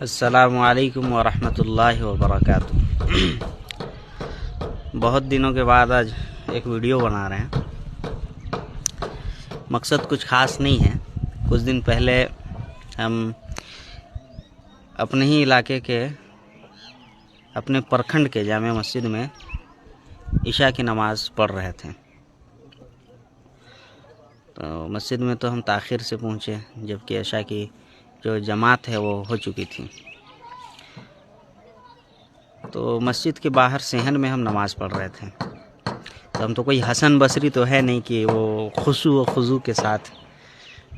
السلام علیکم ورحمۃ اللہ وبرکاتہ۔ بہت دنوں کے بعد آج ایک ویڈیو بنا رہے ہیں۔ مقصد کچھ خاص نہیں ہے۔ کچھ دن پہلے ہم اپنے ہی علاقے کے اپنے پرکھنڈ کے جامع مسجد میں عشاء کی نماز پڑھ رہے تھے۔ تو مسجد میں تو ہم تاخیر سے پہنچے، جبکہ عشاء کی جو جماعت ہے وہ ہو چکی تھی۔ تو مسجد کے باہر صحن میں ہم نماز پڑھ رہے تھے۔ تو ہم تو کوئی حسن بصری تو ہے نہیں کہ وہ خشوع و خضوع کے ساتھ،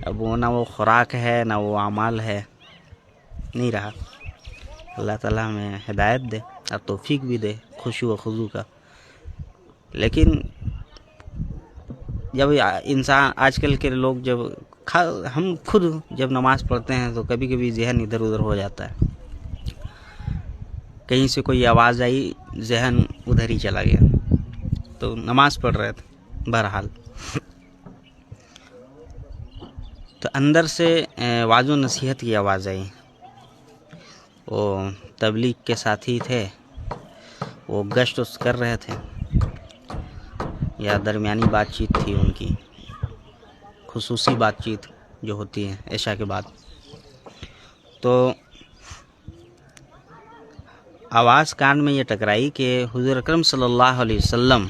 اب وہ نہ وہ خوراک ہے نہ وہ اعمال ہے، نہیں رہا۔ اللہ تعالیٰ ہمیں ہدایت دے اور توفیق بھی دے خشوع و خضوع کا۔ لیکن جب انسان آج کل کے لوگ ہم خود جب نماز پڑھتے ہیں تو کبھی کبھی ذہن ادھر ادھر ہو جاتا ہے، کہیں سے کوئی آواز آئی ذہن ادھر ہی چلا گیا۔ تو نماز پڑھ رہے تھے، بہرحال تو اندر سے وعظ و نصیحت کی آواز آئی۔ وہ تبلیغ کے ساتھی تھے، وہ گشت کر رہے تھے یا درمیانی بات چیت تھی ان کی، خصوصی بات چیت جو ہوتی ہے عشاء کے بعد۔ تو آواز کان میں یہ ٹکرائی کہ حضور اکرم صلی اللہ علیہ وسلم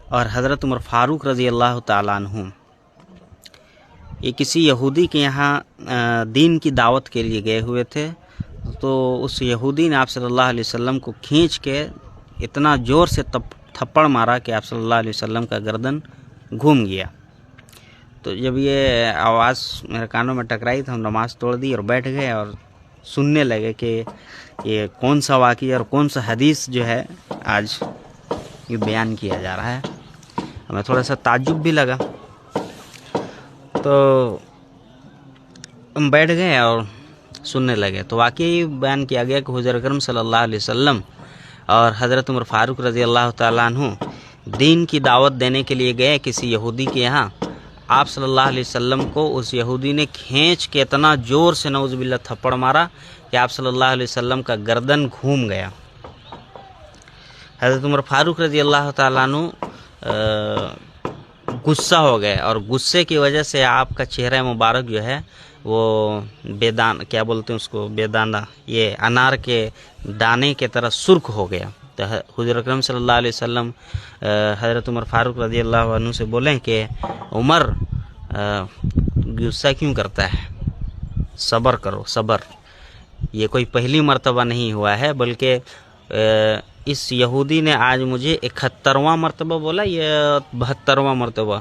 اور حضرت عمر فاروق رضی اللہ تعالیٰ عنہ یہ کسی یہودی کے یہاں دین کی دعوت کے لیے گئے ہوئے تھے۔ تو اس یہودی نے آپ صلی اللہ علیہ وسلم کو کھینچ کے اتنا زور سے تھپڑ مارا کہ آپ صلی اللہ علیہ وسلم کا گردن گھوم گیا۔ تو جب یہ آواز میرے کانوں میں ٹکرائی تو ہم نماز توڑ دی اور بیٹھ گئے اور سننے لگے کہ یہ کون سا واقعہ اور کون سا حدیث جو ہے آج یہ بیان کیا جا رہا ہے۔ ہمیں تھوڑا سا تعجب بھی لگا، تو ہم بیٹھ گئے اور سننے لگے۔ تو واقعی بیان کیا گیا کہ حضور اکرم صلی اللہ علیہ وسلم اور حضرت عمر فاروق رضی اللہ تعالیٰ عنہ دین کی دعوت دینے کے لیے گئے کسی یہودی کے یہاں۔ آپ صلی اللہ علیہ وسلم کو اس یہودی نے کھینچ کے اتنا زور سے نعوذ باللہ تھپڑ مارا کہ آپ صلی اللہ علیہ وسلم کا گردن گھوم گیا۔ حضرت عمر فاروق رضی اللہ تعالیٰ عنہ غصہ ہو گئے، اور غصے کی وجہ سے آپ کا چہرہ مبارک جو ہے وہ کیا بولتے ہیں اس کو، بیدانہ، یہ انار کے دانے کے طرح سرخ ہو گیا۔ تو حضور اکرم صلی اللہ علیہ وسلم حضرت عمر فاروق رضی اللہ عنہ سے بولیں کہ عمر غصہ کیوں کرتا ہے، صبر کرو، صبر۔ یہ کوئی پہلی مرتبہ نہیں ہوا ہے، بلکہ اس یہودی نے آج مجھے 71واں مرتبہ بولا یا 72واں مرتبہ،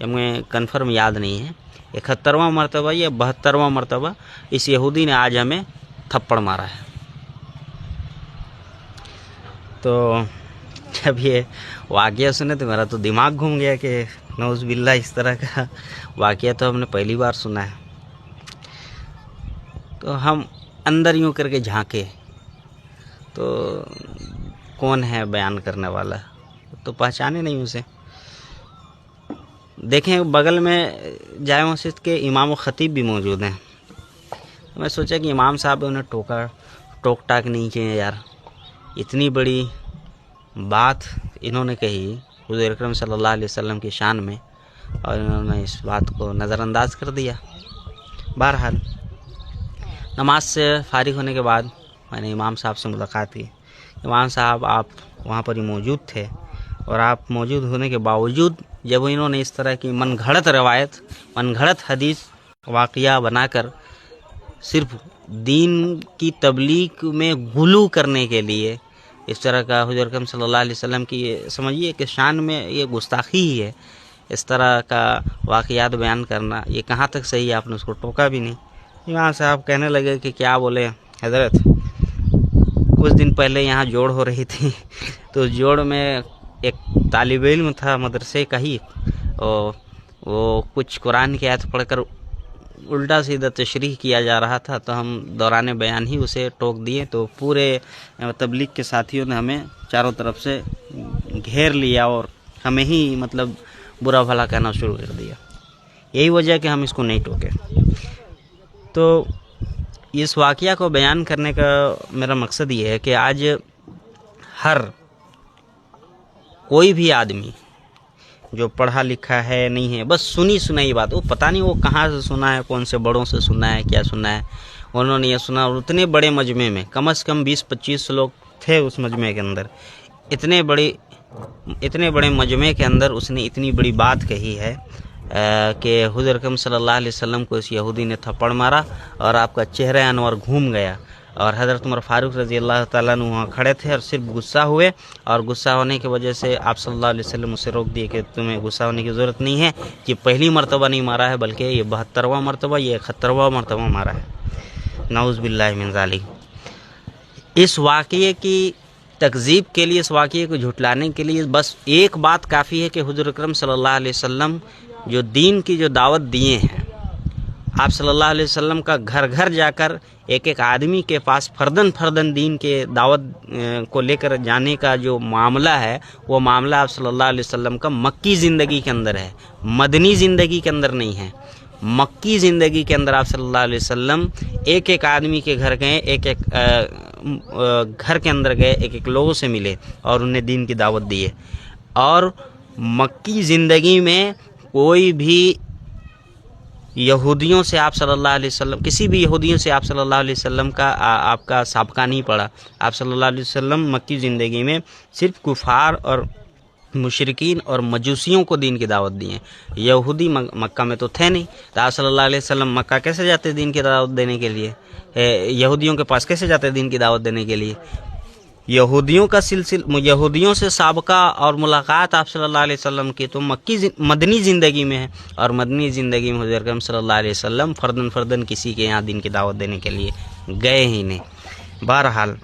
یہ مجھے کنفرم یاد نہیں ہے، 71واں مرتبہ یا 72واں مرتبہ اس یہودی نے آج ہمیں تھپڑ مارا ہے۔ تو جب یہ واقعہ سنے تو میرا تو دماغ گھوم گیا کہ نعوذ باللہ اس طرح کا واقعہ تو ہم نے پہلی بار سنا ہے۔ تو ہم اندر یوں کر کے جھانکے تو کون ہے بیان کرنے والا، تو پہچانے نہیں اسے۔ دیکھیں بغل میں جامع مسجد کے امام و خطیب بھی موجود ہیں۔ میں سوچا کہ امام صاحب انہیں ٹوک ٹاک نہیں کیے یار، اتنی بڑی بات انہوں نے کہی حضور اکرم صلی اللہ علیہ وسلم کی شان میں، اور انہوں نے اس بات کو نظر انداز کر دیا۔ بہرحال نماز سے فارغ ہونے کے بعد میں نے امام صاحب سے ملاقات کی۔ امام صاحب آپ وہاں پر ہی موجود تھے، اور آپ موجود ہونے کے باوجود جب انہوں نے اس طرح کی من گھڑت روایت، من گھڑت حدیث واقعہ بنا کر صرف دین کی تبلیغ میں غلو کرنے کے لیے اس طرح کا حضور اکرم صلی اللہ علیہ وسلم کی سمجھیے کہ شان میں یہ گستاخی ہی ہے، اس طرح کا واقعات بیان کرنا، یہ کہاں تک صحیح ہے؟ آپ نے اس کو ٹوکا بھی نہیں۔ امام صاحب کہنے لگے کہ کیا بولے حضرت، کچھ دن پہلے یہاں جوڑ ہو رہی تھی، تو جوڑ میں ایک طالب علم تھا مدرسے کا ہی، وہ کچھ قرآن کی آیت پڑھ کر الٹا سیدھا تشریح کیا جا رہا تھا، تو ہم دوران بیان ہی اسے ٹوک دیے۔ تو پورے تبلیغ کے ساتھیوں نے ہمیں چاروں طرف سے گھیر لیا اور ہمیں ہی مطلب برا بھلا کہنا شروع کر دیا۔ یہی وجہ کہ ہم اس کو نہیں ٹوکے۔ تو इस वाक़या को बयान करने का मेरा मकसद ये है कि आज हर कोई भी आदमी जो पढ़ा लिखा है नहीं है, बस सुनी सुनाई बात, वो पता नहीं वो कहाँ से सुना है, कौन से बड़ों से सुना है, क्या सुना है, उन्होंने ये सुना। और उतने बड़े मजमे में कम से कम 20-25 लोग थे उस मजमे के अंदर, इतने बड़े मजमे के अंदर उसने इतनी बड़ी बात कही है कि हुज़ूर अकरम सल्लल्लाहु अलैहि वसल्लम को इस यहूदी ने थप्पड़ मारा और आपका चेहरा अनवर घूम गया। और हज़रत उमर फारूक रज़ी अल्लाह ताला अन्हु वहाँ खड़े थे और सिर्फ गुस्सा हुए, और गुस्सा होने की वजह से आप सल्लल्लाहु अलैहि वसल्लम उसे रोक दिए कि तुम्हें गुस्सा होने की ज़रूरत नहीं है, कि पहली मरतबा नहीं मारा है बल्कि ये 72वां मरतबा, ये 71वां मरतबा मारा है। नाउज़ बिल्लाहि मिन ज़ालिक। इस वाक़ये की तकज़ीब के लिए, इस वाक़ये को झुटलाने के लिए बस एक बात काफ़ी है कि हुज़ूर अकरम सल्लल्लाहु अलैहि वसल्लम जो दीन की जो दावत दिए हैं, आप सल्लल्लाहु अलैहि वसल्लम का घर घर जाकर एक एक आदमी के पास फर्दन दीन के दावत को लेकर जाने का जो मामला है, वो मामला आप सल्लल्लाहु अलैहि वसल्लम का मक्की ज़िंदगी के अंदर है, मदनी ज़िंदगी के अंदर नहीं है। मक्की ज़िंदगी के अंदर आप सल्लल्लाहु अलैहि वसल्लम एक एक आदमी के घर गए, एक एक घर के अंदर गए, एक एक लोगों से मिले और उन्हें दीन की दावत दी है। और मक्की ज़िंदगी में कोई भी यहूदियों से आप सल्लल्लाहु अलैहि वसल्लम, किसी भी यहूदियों से आप सल्लल्लाहु अलैहि वसल्लम का आपका साबका नहीं पड़ा। आप सल्लल्लाहु अलैहि वसल्लम मक्की ज़िंदगी में सिर्फ कुफार और मुशरिकीन और मजूसियों को दीन की दावत दी है। यहूदी मक्का में तो थे नहीं, तो आप सल्लल्लाहु अलैहि वसल्लम मक्का कैसे जाते दीन की दावत देने के लिए, यहूदियों के पास कैसे जाते दीन की दावत देने के लिए। यहूदियों से साबका और मुलाकात आप सल्लल्लाहु अलैहि वसल्लम की तो मदनी ज़िंदगी में है, और मदनी ज़िंदगी में हुज़ूर अकरम सल्लल्लाहु अलैहि वसल्लम फर्दन किसी के यहाँ दीन की दावत देने के लिए गए ही नहीं। बहरहाल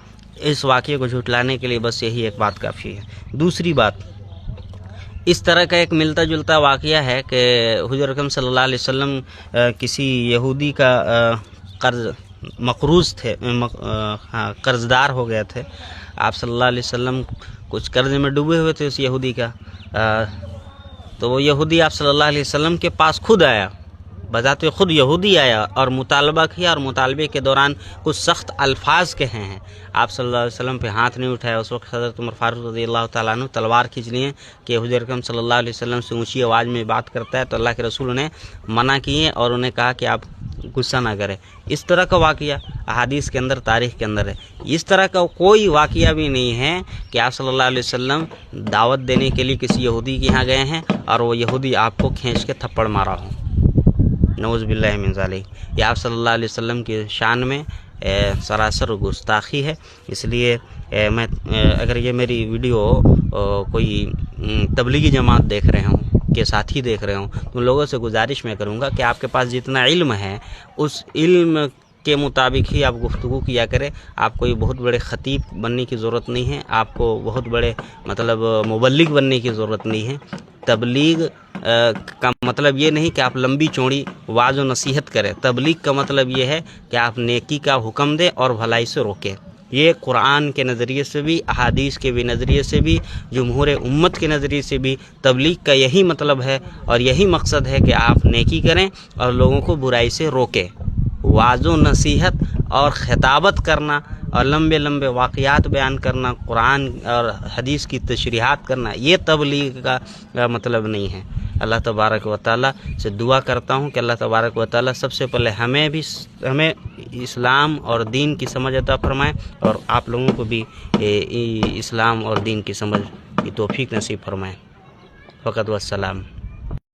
इस वाक़ये को झुटलाने के लिए बस यही एक बात काफ़ी है। दूसरी बात, इस तरह का एक मिलता जुलता वाक़या है कि हुज़ूर अकरम सल्लल्लाहु अलैहि वसल्लम किसी यहूदी का कर्ज मकरूज़ थे, कर्ज़दार हो गए थे। आप सल्लल्लाहु अलैहि वसल्लम कुछ कर्ज़ में डूबे हुए थे उस यहूदी का, तो वो यहूदी आप सल्लल्लाहु अलैहि वसल्लम के पास खुद आया, बजाते खुद यहूदी आया और मुतालबा किया, और मुतालबे के दौरान कुछ सख्त अल्फाज कहे हैं। आप सल्लल्लाहु अलैहि वसल्लम पे हाथ नहीं उठाया। उस वक्त हज़रत उमर फारूक रज़ी अल्लाह ताला अन्हु तलवार खींच लिए कि हुज़ूर अकरम सल्लल्लाहु अलैहि वसल्लम से ऊंची आवाज़ में बात करता है तो अल्लाह के रसूल ने मना किए और उन्हें कहा कि आप गुस्सा ना करें। इस तरह का वाक़या अहादीस के अंदर, तारीख़ के अंदर है। इस तरह का कोई वाक़या भी नहीं है कि आप सल्लल्लाहु अलैहि वसल्लम दावत देने के लिए किसी यहूदी के यहाँ गए हैं और वो यहूदी आपको खींच के थप्पड़ मारा हो। नऊज़ बिल्लाहि मिन ज़ालिक। ये आप सल्लल्लाहु अलैहि वसल्लम की शान में सरासर गुस्ताखी है। इसलिए मैं अगर ये मेरी वीडियो कोई तबलीगी जमात देख रहे हों, के साथी देख रहे हों, तो उन लोगों से गुजारिश मैं करूँगा कि आपके पास जितना इल्म है उस इल्म के मुताबिक ही आप गुफ्तगू किया करें। आप कोई बहुत बड़े ख़तीब बनने की ज़रूरत नहीं है, आपको बहुत बड़े मुबल्लिग बनने की ज़रूरत नहीं है। तबलीग का मतलब ये नहीं कि आप लंबी चौड़ी वाज़ व नसीहत करें। तबलीग का मतलब ये है कि आप नेकी का हुक्म दें और भलाई से रोकें। ये कुरान के नज़रिए से भी, अहादीस के भी नज़रिए से भी, जमहूर उम्मत के नज़रिए से भी तबलीग का यही मतलब है और यही मकसद है कि आप नेकी करें और लोगों को बुराई से रोकें। वाज़ो नसीहत और खिताबत करना और लंबे लंबे वाक़यात बयान करना, कुरान और हदीस की तशरीहात करना, ये तबलीग का मतलब नहीं है। अल्लाह तबारक व तआला से दुआ करता हूँ कि अल्लाह तबारक व तआला सबसे पहले हमें इस्लाम और दीन की समझ अता फरमाए और आप लोगों को भी इस्लाम और दीन की समझ की तौफीक नसीब फरमाए। फ़क़त वस्सलाम।